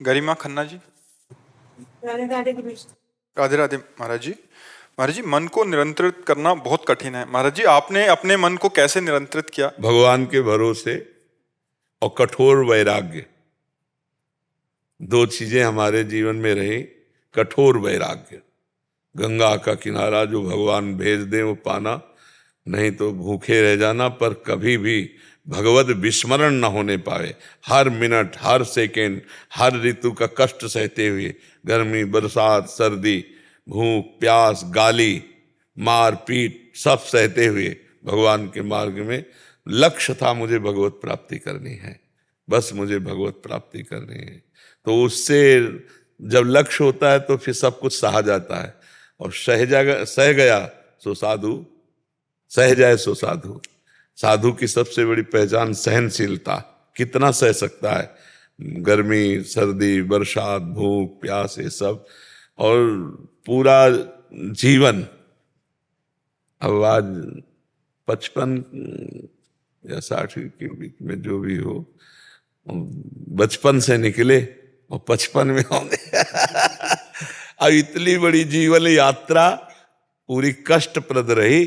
गरिमा खन्ना जी। राधे राधे कृष्ण। राधे राधे महाराज जी। महाराज जी, मन को नियंत्रित करना बहुत कठिन है। महाराज जी, आपने अपने मन को कैसे नियंत्रित किया? भगवान के भरोसे और कठोर वैराग्य, दो चीजें हमारे जीवन में रही। कठोर वैराग्य, गंगा का किनारा जो भगवान भेज दें वो पाना, नहीं तो भूखे रह जाना, पर कभी भी भगवत विस्मरण न होने पाए। हर मिनट, हर सेकेंड, हर ऋतु का कष्ट सहते हुए, गर्मी, बरसात, सर्दी, भूख, प्यास, गाली, मार पीट सब सहते हुए भगवान के मार्ग में लक्ष्य था, मुझे भगवत प्राप्ति करनी है, बस मुझे भगवत प्राप्ति करनी है। तो उससे जब लक्ष्य होता है तो फिर सब कुछ सहा जाता है। और सह गया सो साधु, सह जाए सो साधु। साधु की सबसे बड़ी पहचान सहनशीलता। कितना सह सकता है गर्मी, सर्दी, बरसात, भूख, प्यास, ये सब, और पूरा जीवन। अब आज 55 या 60 के बीच में जो भी हो, बचपन से निकले और 55 में होंगे। अब इतनी बड़ी जीवन यात्रा पूरी कष्टप्रद रही,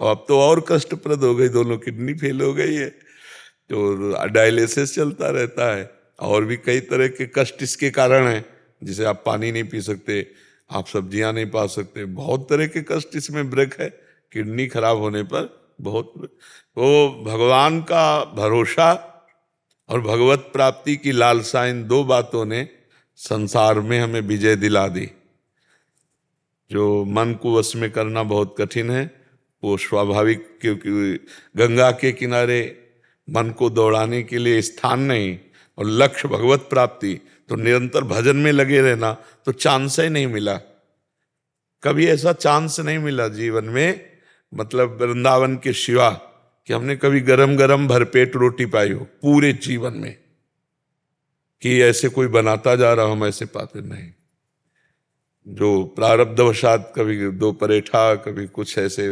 और अब तो और कष्टप्रद हो गई। दोनों किडनी फेल हो गई है, तो डायलिसिस चलता रहता है, और भी कई तरह के कष्ट इसके कारण हैं। जिसे आप पानी नहीं पी सकते, आप सब्जियां नहीं पा सकते, बहुत तरह के कष्ट इसमें ब्रेक है। किडनी खराब होने पर बहुत, तो भगवान का भरोसा और भगवत प्राप्ति की लालसा, इन दो बातों ने संसार में हमें विजय दिला दी। जो मन को वश में करना बहुत कठिन है वो स्वाभाविक, क्योंकि गंगा के किनारे मन को दौड़ाने के लिए स्थान नहीं, और लक्ष्य भगवत प्राप्ति, तो निरंतर भजन में लगे रहना, तो चांस ही नहीं मिला। कभी ऐसा चांस नहीं मिला जीवन में, मतलब वृंदावन के सिवा, कि हमने कभी गरम गरम भरपेट रोटी पाई हो पूरे जीवन में, कि ऐसे कोई बनाता जा रहा, हम ऐसे पाते नहीं। जो प्रारब्धवशात कभी दो परेठा, कभी कुछ ऐसे,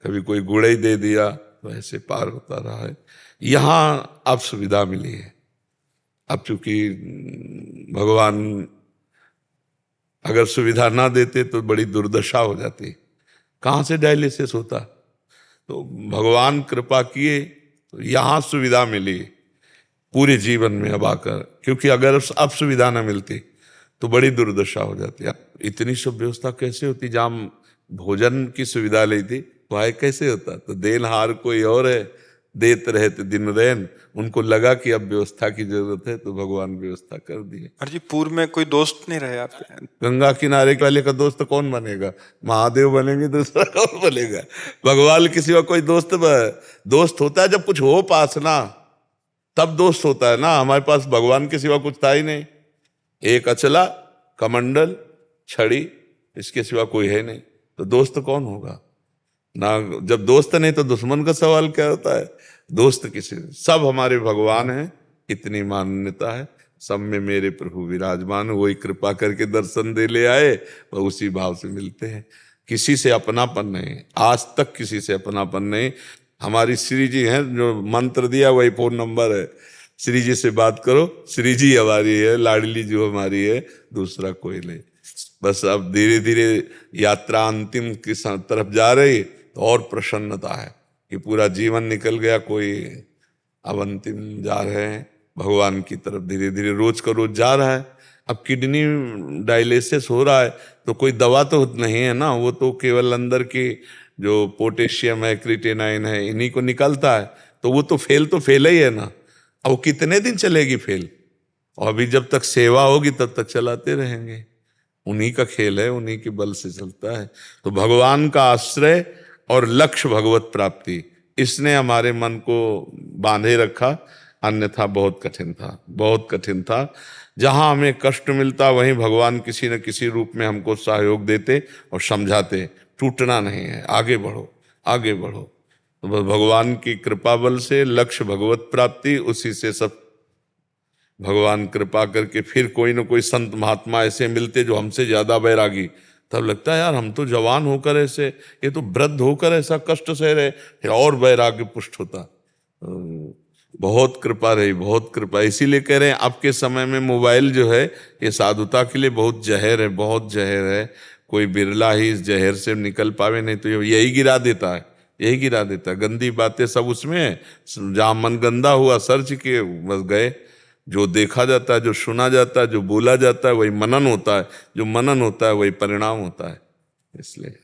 कभी कोई गुड़ई दे दिया, तो ऐसे पार होता रहा है। यहाँ अब सुविधा मिली है। अब चूंकि भगवान अगर सुविधा ना देते तो बड़ी दुर्दशा हो जाती, कहाँ से डायलिसिस होता। तो भगवान कृपा किए तो यहाँ सुविधा मिली पूरे जीवन में अब आकर, क्योंकि अगर अब सुविधा ना मिलती तो बड़ी दुर्दशा हो जाती। इतनी सब व्यवस्था कैसे होती? जहाँ भोजन की सुविधा ली थी वह कैसे होता? तो देनहार कोई और है, देत रहते दिन रैन। उनको लगा कि अब व्यवस्था की जरूरत है, तो भगवान व्यवस्था कर दी है। जी, पूर्व में कोई दोस्त नहीं रहे आपके? गंगा किनारे वाले का दोस्त कौन बनेगा? महादेव बनेंगे, दूसरा कौन बनेगा? भगवान के सिवा कोई दोस्त होता है जब कुछ हो पास ना, तब दोस्त होता है ना। हमारे पास भगवान के सिवा कुछ था ही नहीं। एक अचला, कमंडल, छड़ी, इसके सिवा कोई है नहीं, तो दोस्त कौन होगा ना? जब दोस्त नहीं तो दुश्मन का सवाल क्या होता है? दोस्त किसी, सब हमारे भगवान हैं, इतनी मान्यता है। सब में मेरे प्रभु विराजमान, वही कृपा करके दर्शन दे ले आए, वह उसी भाव से मिलते हैं। किसी से अपनापन नहीं, आज तक किसी से अपनापन नहीं। हमारी श्री जी हैं, जो मंत्र दिया वही फोन नंबर है, श्री जी से बात करो। श्री जी हमारी है, लाडली जो हमारी है, दूसरा कोई नहीं। बस अब धीरे धीरे यात्रा अंतिम की तरफ जा रही, तो और प्रसन्नता है कि पूरा जीवन निकल गया, कोई अब अंतिम जा रहे हैं भगवान की तरफ, धीरे धीरे रोज का रोज जा रहा है। अब किडनी डायलिसिस हो रहा है तो कोई दवा तो नहीं है ना, वो तो केवल अंदर की जो पोटेशियम है, क्रिएटिनिन है, इन्हीं को निकलता है, तो वो तो फेल ही है ना। अब वो कितने दिन चलेगी फेल? और अभी जब तक सेवा होगी तब तक चलाते रहेंगे। उन्हीं का खेल है, उन्हीं के बल से चलता है। तो भगवान का आश्रय और लक्ष्य भगवत प्राप्ति, इसने हमारे मन को बांधे रखा, अन्यथा बहुत कठिन था, बहुत कठिन था। जहां हमें कष्ट मिलता वहीं भगवान किसी न किसी रूप में हमको सहयोग देते और समझाते, टूटना नहीं है, आगे बढ़ो, आगे बढ़ो। तो बस भगवान की कृपा बल से लक्ष्य भगवत प्राप्ति, उसी से सब भगवान कृपा करके फिर कोई न कोई संत महात्मा ऐसे मिलते जो हमसे ज्यादा बैरागी। तब लगता है यार, हम तो जवान होकर ऐसे, ये तो वृद्ध होकर ऐसा कष्ट सह रहे, फिर और वैराग्य पुष्ट होता। बहुत कृपा रही, बहुत कृपा। इसीलिए कह रहे हैं आपके समय में मोबाइल जो है ये साधुता के लिए बहुत जहर है, बहुत जहर है। कोई बिरला ही इस जहर से निकल पावे, नहीं तो यही गिरा देता है, यही गिरा देता है। गंदी बातें सब उसमें है, जहाँ मन गंदा हुआ सर्च किए बस गए। जो देखा जाता है, जो सुना जाता है, जो बोला जाता है वही मनन होता है, जो मनन होता है वही परिणाम होता है। इसलिए